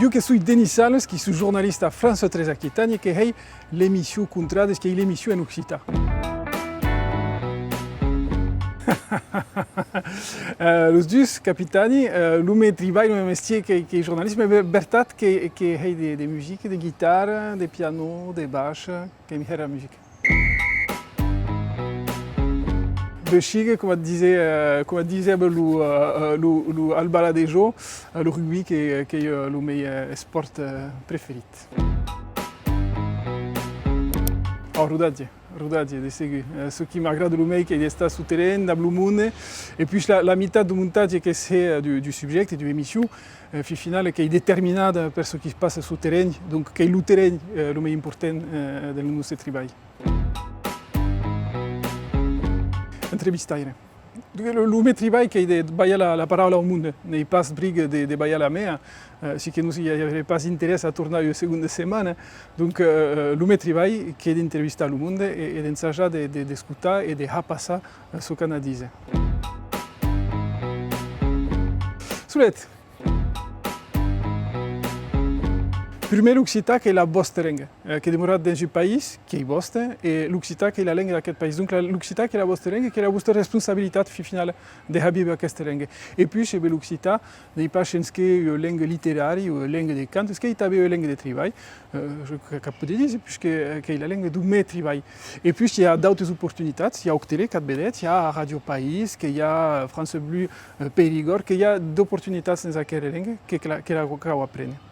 Io che sono Denis Sales, che sono giornalista a France 3 Aquitania, che è l'emissione contrada, che è l'emissione in Occità. Los dus capitani, lume travail, lume métier qui est journaliste, mais bertat qui est des musiques, des guitares, des pianos, des basses, qui est la musique. Beschige, come disait le albaladejo, le rugby qui est le mio sport préféré. Oh, rodaggio, di segui. Ce qui m'agrade le mec, il est sur terrain, dans le monde, et puis la mitad du montage que c'est du sujet, de l'émission, final, qui est déterminée par ce qui se passe sur terrain, donc qui est le terrain le plus important de notre travail. Entrevistare. Le mio travail qui est de bailler la parole au monde, n'est pas brigue de bailler la mer, si que nous n'y avait pas intérêt à tourner une seconde semaine. Donc le mio travail qui est d'intervister le monde et d'ensager d'écouter et de repasser ce qu'on a dit. Sulet. Primer l'Occità che è la vostra lingua, che dimora dans un paese che è vostra, e l'Occità che è la lingua di questo paese. Donc l'Occità che è la vostra lingua, che è la vostra responsabilità finale di avere questa lingua. E poi c'è l'Occità, nei paesi che è lingua letteraria, o lingua di canto, che è la lingua di lavoro, je capo di dire, puisque è la lingua del mio lavoro. E poi c'è d'autres opportunità, il y a Octele, il y a Radio País, il y a France Bleu, Périgord, il y a d'opportunità nella questa lingua che la apprende.